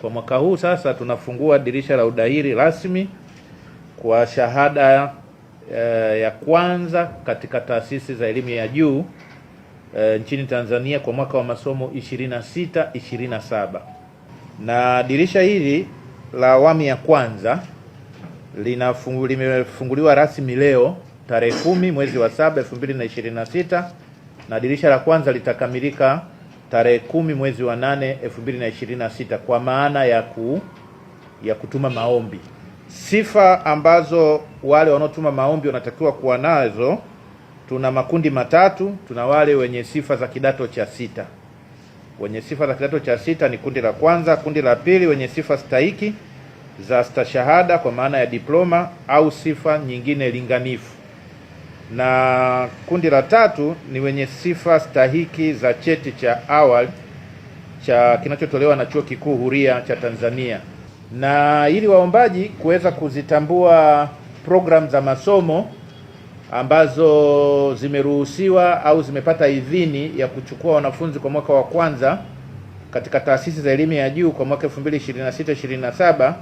Kwa mwaka huu sasa tunafungua dirisha la udahili rasmi kwa shahada ya kwanza katika taasisi za elimu ya juu nchini Tanzania kwa mwaka wa masomo 26-27. Na dirisha hili la awamu ya kwanza limefunguliwa rasmi leo tarehe 10 mwezi wa 7 2026, na dirisha la kwanza litakamilika tarehe 10 mwezi wa 8 2026 kwa maana ya kutuma maombi. Sifa ambazo wale wanaotuma maombi wanatakiwa kuwa nazo, tuna makundi matatu. Tuna wale wenye sifa za kidato cha sita. Wenye sifa za kidato cha sita ni kundi la kwanza. Kundi la pili wenye sifa stahiki za stashahada kwa maana ya diploma au sifa nyingine linganifu, na kundi la tatu ni wenye sifa stahiki za cheti cha awali cha kinachotolewa na Chuo Kikuu Huria cha Tanzania. Na ili waombaji kuweza kuzitambua program za masomo ambazo zimeruhusiwa au zimepata idhini ya kuchukua wanafunzi kwa mwaka wa kwanza katika taasisi za elimu ya juu kwa mwaka 2026-27,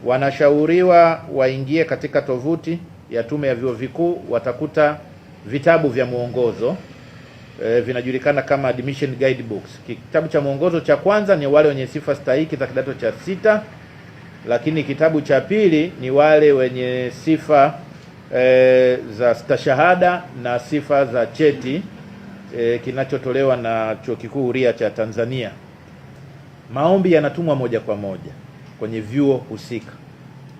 wanashauriwa waingie katika tovuti ya Tume ya Vyuo Vikuu. Watakuta vitabu vya mwongozo vinajulikana kama admission guidebooks. Kitabu cha mwongozo cha kwanza ni wale wenye sifa stahiki za kidato cha sita, lakini kitabu cha pili ni wale wenye sifa za stashahada na sifa za cheti kinachotolewa na Chuo Kikuu Huria cha Tanzania. Maombi yanatumwa moja kwa moja kwenye vyuo husika.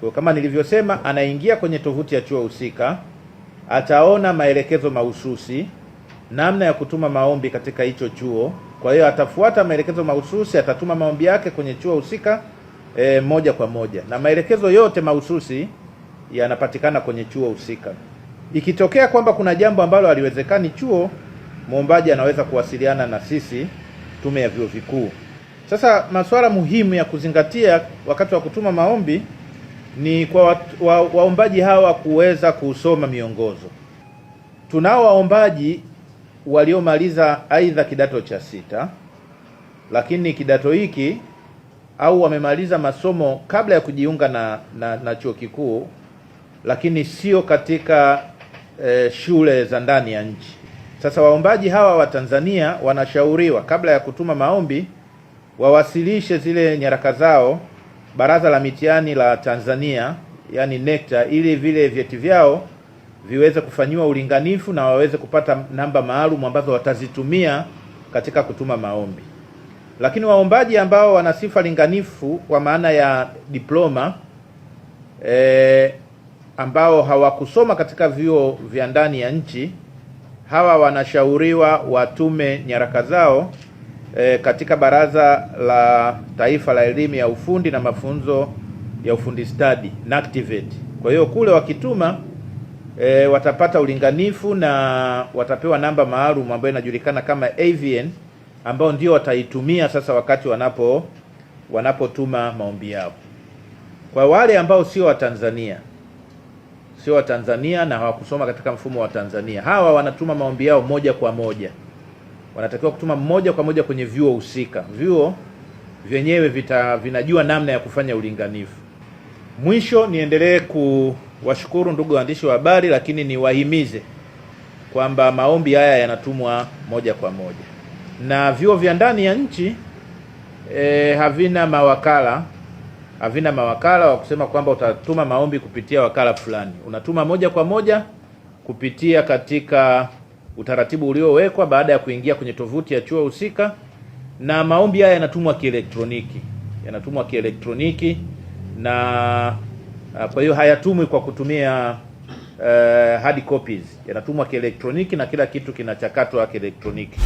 Kwa kama nilivyosema, anaingia kwenye tovuti ya chuo husika, ataona maelekezo mahususi namna ya kutuma maombi katika hicho chuo. Kwa hiyo atafuata maelekezo mahususi, atatuma maombi yake kwenye chuo husika moja kwa moja, na maelekezo yote mahususi yanapatikana kwenye chuo husika. Ikitokea kwamba kuna jambo ambalo haliwezekani chuo, muombaji anaweza kuwasiliana na sisi Tume ya Vyuo Vikuu. Sasa masuala muhimu ya kuzingatia wakati wa kutuma maombi ni kwa waombaji hawa kuweza kusoma miongozo. Tunao waombaji waliomaliza aidha kidato cha sita, lakini kidato hiki au wamemaliza masomo kabla ya kujiunga na chuo kikuu, lakini sio katika shule za ndani ya nchi. Sasa waombaji hawa wa Tanzania wanashauriwa kabla ya kutuma maombi wawasilishe zile nyaraka zao Baraza la Mitihani la Tanzania, yani NECTA, ili vile vyeti vyao viweze kufanyiwa ulinganifu na waweze kupata namba maalum ambazo watazitumia katika kutuma maombi. Lakini waombaji ambao wana sifa linganifu kwa maana ya diploma ambao hawakusoma katika vyuo vya ndani ya nchi, hawa wanashauriwa watume nyaraka zao katika Baraza la Taifa la Elimu ya Ufundi na Mafunzo ya Ufundi Stadi NACTVET. Kwa hiyo kule wakituma watapata ulinganifu na watapewa namba maalum ambayo inajulikana kama AVN, ambao ndio wataitumia sasa wakati wanapotuma maombi yao. Kwa wale ambao sio wa Tanzania na hawakusoma katika mfumo wa Tanzania, hawa wanatuma maombi yao moja kwa moja. Wanatakiwa kutuma moja kwa moja kwenye vyuo husika. Vyuo vyenyewe vinajua namna ya kufanya ulinganifu. Mwisho, niendelee kuwashukuru ndugu waandishi wa habari, lakini niwahimize kwamba maombi haya yanatumwa moja kwa moja, na vyuo vya ndani ya nchi havina mawakala wa kusema kwamba utatuma maombi kupitia wakala fulani. Unatuma moja kwa moja kupitia katika utaratibu uliowekwa baada ya kuingia kwenye tovuti ya chuo husika, na maombi haya yanatumwa kielektroniki, na kwa hiyo hayatumwi kwa kutumia hard copies. Yanatumwa kielektroniki na kila kitu kinachakatwa kielektroniki.